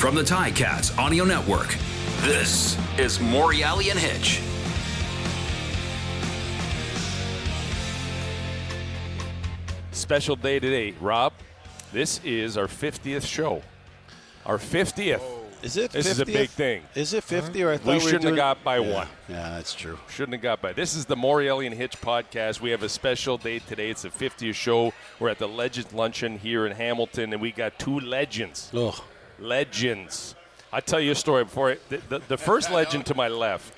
From the Ticats Audio Network, this is Morreale and Hitch. Special day today, Rob. This is our 50th show. Our 50th. Is it 50th? This is a big thing. Is it 50 or I thought We shouldn't have got by one. Yeah, that's true. Shouldn't have got by. This is the Morreale and Hitch Podcast. We have a special day today. It's the 50th show. We're at the Legends Luncheon here in Hamilton, and we got two legends. Ugh. Legends. I'll tell you a story before. The first legend to my left,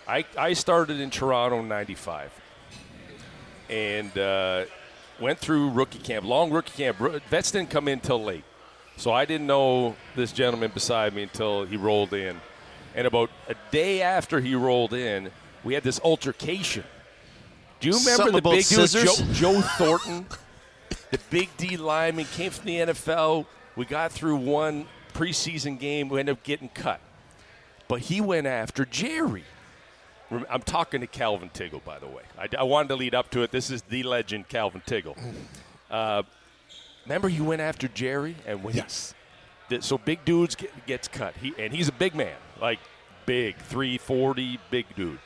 I started in Toronto in 95 and went through rookie camp, long rookie camp. Vets didn't come in till late. So I didn't know this gentleman beside me until he rolled in. And about a day after he rolled in, we had this altercation. Do you remember Something the about big scissors? dude, Joe Thornton? The big D lineman came from the NFL. We got through one preseason game. We ended up getting cut. But he went after Jerry. I'm talking to Calvin Tiggle, by the way. I wanted to lead up to it. This is the legend, Calvin Tiggle. Remember you went after Jerry? Yes. So big dudes gets cut. He's a big man, like big, 340, big dude.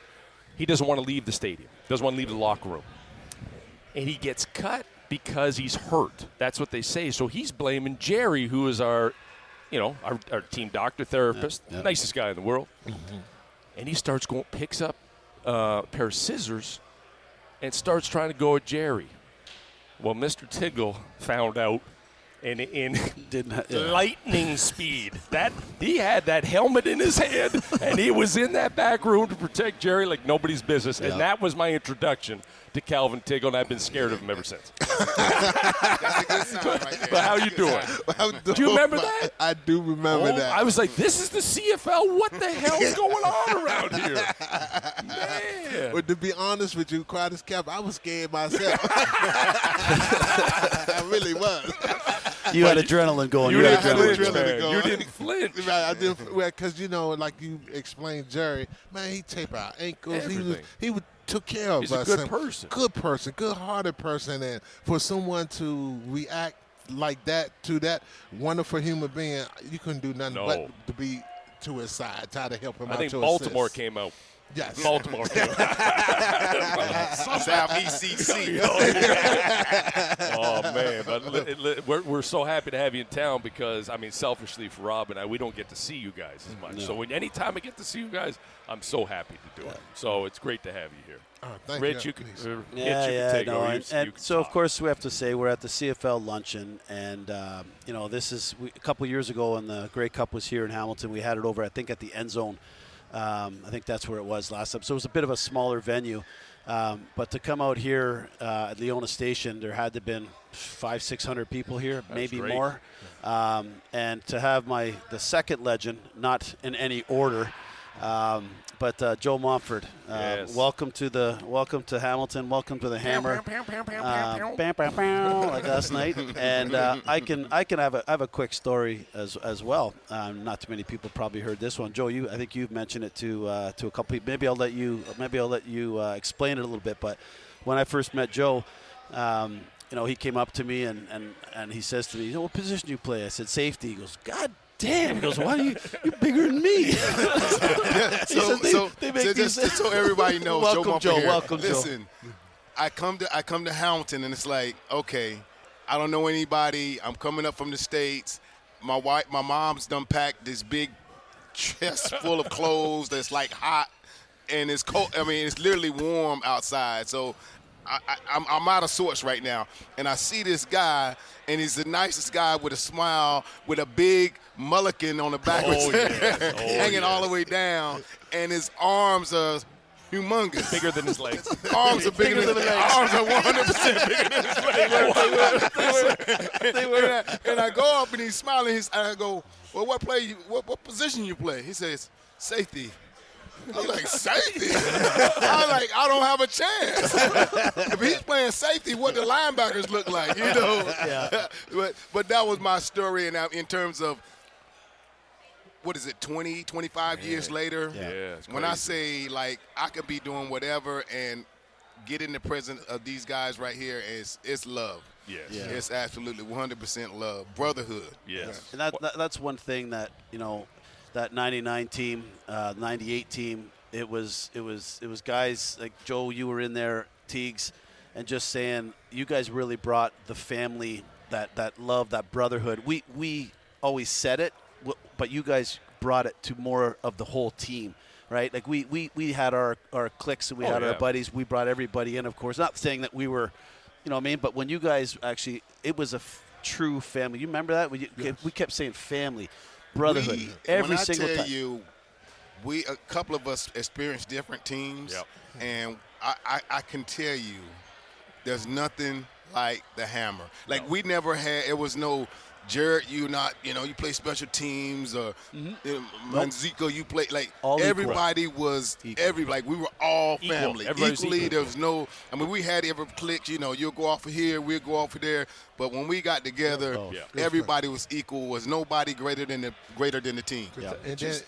He doesn't want to leave the stadium. Doesn't want to leave the locker room. And he gets cut because he's hurt. That's what they say. So he's blaming Jerry, who is our team doctor, therapist, nicest guy in the world. Mm-hmm. And he picks up a pair of scissors and starts trying to go at Jerry. Well, Mr. Tiggle found out, and in lightning speed, that he had that helmet in his head, and he was in that back room to protect Jerry like nobody's business. And that was my introduction to Calvin Tiggle, and I've been scared of him ever since. That's a good sign right there. But how you doing? Do you remember that? I do remember that. I was like, this is the CFL. What the hell's going on around here? Man. But to be honest with you, Crowder's Cap, I was scared myself. I really was. You had adrenaline going. You didn't flinch, flinch, man. man. You didn't flinch. Right, I didn't, because like you explained, Jerry, man, he taped our ankles. Everything. He took care of He's us. a good person. Good person, good-hearted person, and for someone to react like that to that wonderful human being, you couldn't do nothing but to be to his side, try to help him out. I think to Baltimore assist. came out. Yes. Baltimore came out. Southeast CC. Oh, man. But we're so happy to have you in town because, selfishly for Rob and I, we don't get to see you guys as much. No. So anytime I get to see you guys, I'm so happy to do it. So it's great to have you here. Thank Rich, you. you can And so, of talk. course, we have to say we're at the CFL Luncheon, and, this is a couple years ago when the Grey Cup was here in Hamilton. We had it over, I think, at the End Zone. I think that's where it was last time. So it was a bit of a smaller venue. But to come out here at Leona Station, there had to have been 500-600 people here, maybe great. more. And to have the second legend, not in any order, but Joe Montford, Yes. welcome to Hamilton, welcome to the Hammer, like last night, and I have a quick story as well. Not too many people probably heard this one. Joe, I think you've mentioned it to a couple people. Maybe I'll let you explain it a little bit. But when I first met Joe, he came up to me and he says to me, "What position do you play?" I said, "Safety." He goes, "God damn." He goes, "Why are you're bigger than me?" So everybody knows, Welcome, Joe. Welcome, Joe. Listen, I come to Hamilton, and it's like, okay, I don't know anybody. I'm coming up from the States. My mom's done packed this big chest full of clothes that's like hot, and it's cold. It's literally warm outside. So I'm out of sorts right now, and I see this guy, and he's the nicest guy with a smile, with a big mulligan on the back of his head, hanging all the way down, and his arms are humongous. Bigger than his legs. Arms are bigger than his legs. Arms are 100% bigger than his legs. And I go up, and he's smiling, and I go, "Well, what position you play?" He says, "Safety." I'm like, "Safety?" I'm like, "I don't have a chance." If he's playing safety, what the linebackers look like, Yeah. But that was my story in terms of, 20, 25 years later? Yeah, it's when I crazy. say, I could be doing whatever, and get in the presence of these guys right here, it's love. Yes. Yeah. It's absolutely 100% love, brotherhood. Yes. And that's one thing that, that 99 team, 98 team, it was guys like Joe, you were in there, Teagues, and just saying you guys really brought the family, that love, that brotherhood. We always said it, but you guys brought it to more of the whole team, right? Like we had our cliques and we had our buddies. We brought everybody in, of course. Not saying that we were, you know what I mean? But when you guys actually, it was a true family. You remember that? We kept saying family, brotherhood, every single time. When I tell you, a couple of us experienced different teams, and I can tell you, there's nothing like the Hammer. Like we never had. It was no. Jared, you play special teams, or Manzico, you play like all everybody equal. Was equal. Like we were all family. Equally, there was no. I mean, we had every clique. You'll go off of here, we'll go off of there. But when we got together, everybody was equal. Was nobody greater than the team. Yeah.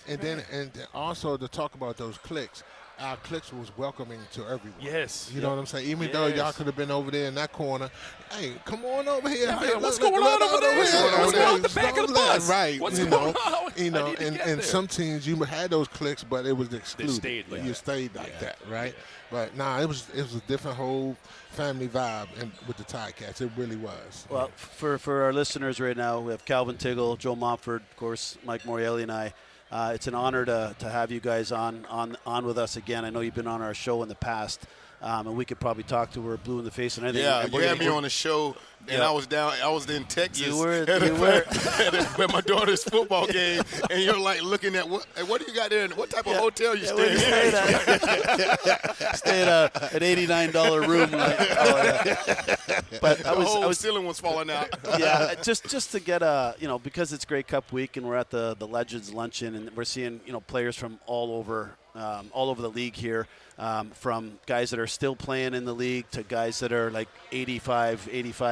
And also to talk about those cliques. Our cliques was welcoming to everyone. Yes. You know what I'm saying? Even though y'all could have been over there in that corner, hey, come on over here. Yeah, what's going on over there? What's going on at the back of the bus? Right. What's going on? And some teams you had those cliques, but it was excluded. You stayed like that, right? But it was a different whole family vibe with the Ticats. It really was. Well, for our listeners right now, we have Calvin Tiggle, Joe Montford, of course, Mike Morreale and I. It's an honor to have you guys on with us again. I know you've been on our show in the past, and we could probably talk to her blue in the face and everything. Yeah, you had me on the show, and I was in Texas. You were at my daughter's football game, and you're like looking at what do you got there? What type of hotel you staying at? Stay at an $89 room. But the whole ceiling was falling out. Yeah, just to get because it's Grey Cup week and we're at the Legends Luncheon and we're seeing players from all over the league here, from guys that are still playing in the league to guys that are like 85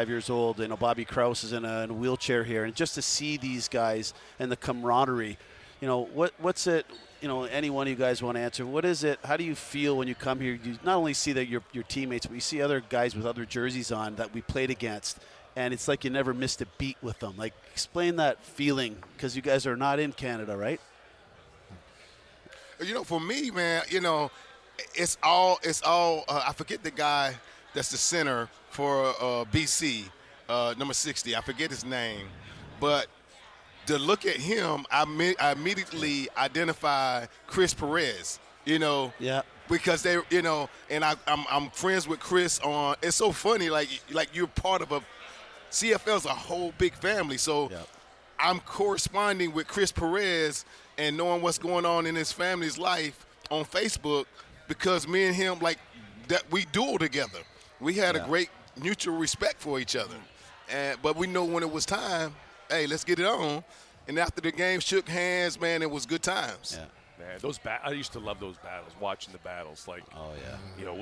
years old. Bobby Krause is in a wheelchair here, and just to see these guys and the camaraderie, what's it? Any one of you guys want to answer? What is it? How do you feel when you come here? You not only see that your teammates, but you see other guys with other jerseys on that we played against, and it's like you never missed a beat with them. Like, explain that feeling, because you guys are not in Canada, right? For me, man, it's all. I forget the guy that's the center for BC, number 60. I forget his name, but to look at him, I immediately identify Chris Perez. Because they, and I'm friends with Chris on. It's so funny, like you're part of CFL's a whole big family, so. Yeah. I'm corresponding with Chris Perez and knowing what's going on in his family's life on Facebook, because me and him, like, that we duel together. We had a great mutual respect for each other. But we know when it was time, hey, let's get it on. And after the game shook hands, man, it was good times. Yeah. Man, I used to love those battles, watching the battles. Like,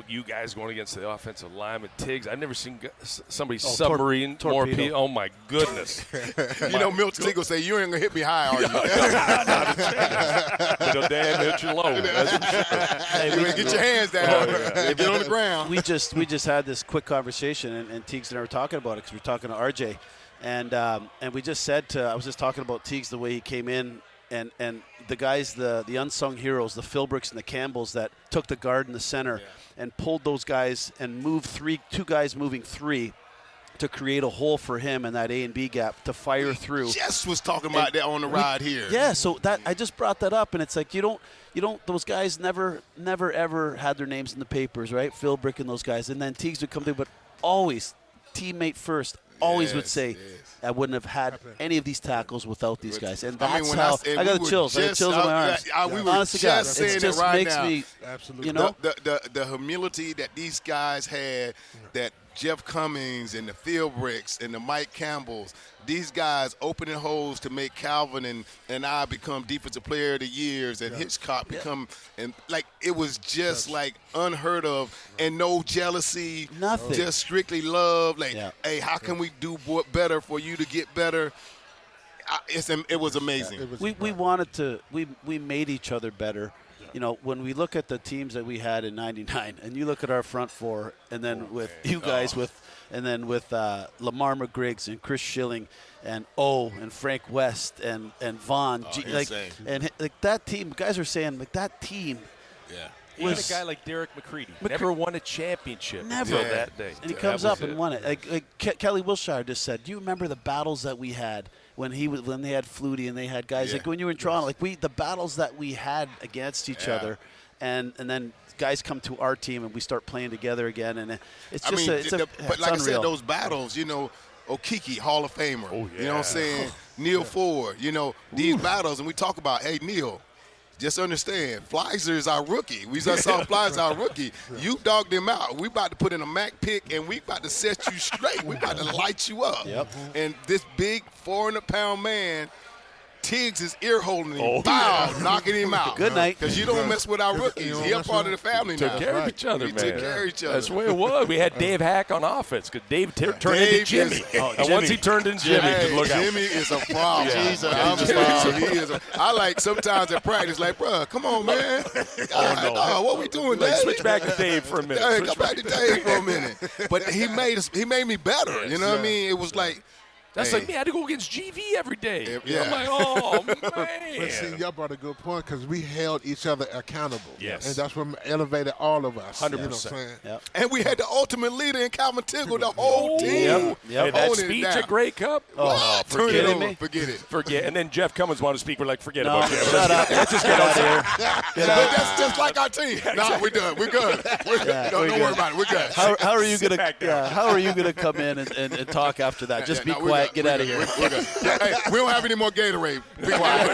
you guys going against the offensive lineman, Tiggs. I've never seen somebody submarine more people. Oh, my goodness. Milt Tiggle say, you ain't going to hit me high, are you? No, damn, hit you low. Get your hands down. Get on the ground. We just had this quick conversation, and Tiggs and I were talking about it because we were talking to RJ. And we just said I was just talking about Tiggs, the way he came in, and the guys, the unsung heroes, the Philbricks and the Campbells that took the guard in the center and pulled those guys and moved two guys moving three to create a hole for him in that A and B gap to fire through. Just was talking about that on the ride here. Yeah, so that I just brought that up, and it's like you don't. Those guys never ever had their names in the papers, right? Philbrick and those guys, and then Teagues would come through, but always teammate first. Always would say, I wouldn't have had any of these tackles without these guys. And that's I got the chills. I got chills in my arms. We were just saying it right now. Me, absolutely. The humility that these guys had, that Jeff Cummings and the Philbricks and the Mike Campbells, these guys opening holes to make Calvin and I become defensive player of the years, and Hitchcock become, and like it was just like unheard of, and no jealousy, nothing, just strictly love. Like, hey, how can we do better for you to get better? It was amazing. We wanted to. We made each other better. when we look at the teams that we had in '99, and you look at our front four, and then and then with Lamar McGriggs and Chris Schilling and and Frank West and Vaughn, and that team, guys are saying that team. Yeah. Even a guy like Derek McCready never won a championship until that day. And he comes up and won it. Like Kelly Wilshire just said, do you remember the battles that we had when they had Flutie and they had guys like when you were in Toronto, the battles that we had against each other, and then guys come to our team and we start playing together again, and it's just but like I said, those battles, Okiki, Hall of Famer, you know what I'm saying, Neil Ford, these battles, and we talk about, hey, Neil, just understand, Fleiser is our rookie. We just saw Fleiser our rookie. You dogged him out. We about to put in a Mac pick, and we about to set you straight. We about to light you up. Yep. And this big 400-pound man, Tiggs is ear holding him, knocking him out. Good night. Because you don't mess with our rookies. He a part of the family now. Took care of each other, man. Took care of each other. That's the way it was. We had Dave Hack on offense because Dave turned into Jimmy. And once he turned into Jimmy, look out. Jimmy is a problem. I like sometimes at practice, like, bro, come on, man. What we doing, Dave? Switch back to Dave for a minute. Come back to Dave for a minute. But he made me better. You know what I mean? It was like, that's like me. I had to go against GV every day. Yeah. I'm like, oh, man. But see, y'all brought a good point because we held each other accountable. Yes. And that's what elevated all of us. 100%. You know what I'm saying? Yep. and we had the ultimate leader in Calvin Tiggle, the whole team. Yep. And that speech at Grey Cup? Forget it. Forget. And then Jeff Cummins wanted to speak. We're like, forget about Jeff. Shut up. Let's just get out of here. But that's just like our team. No, we're done. We're good. Don't worry about it. We're good. How are you gonna back down. How are you gonna come in and talk after that? Just be we're quiet. good. Get out of here. We're good. Hey, we don't have any more Gatorade. Be quiet.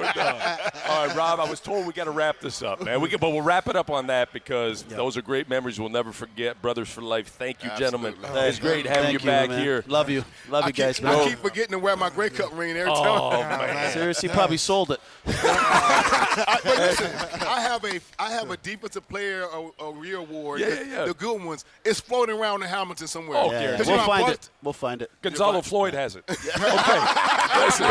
We're done. All right, Rob, I was told we got to wrap this up, man. But we'll wrap it up on that because those are great memories we'll never forget. Brothers for life. Thank you, gentlemen. It's great having you back here. Love you, guys. I keep forgetting to wear my Grey Cup ring every time. Oh, man. Seriously, probably sold it. But listen, I have a defensive player a real award. Yeah. The good ones. It's floating around in Hamilton somewhere. Oh, Yeah. yeah. We'll find it. Gonzalo Floyd has it. Okay. Listen,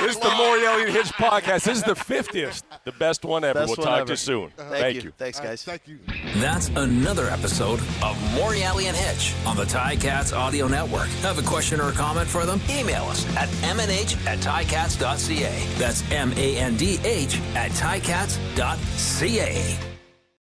this is the Morreale and Hitch Podcast. This is the 50th. The best one ever. We'll talk to you soon. Thank you. Thanks, guys. Thank you. That's another episode of Morreale and Hitch on the Ticats Audio Network. Have a question or a comment for them? Email us at mnh@ticats.ca. That's MANDH@ticats.ca.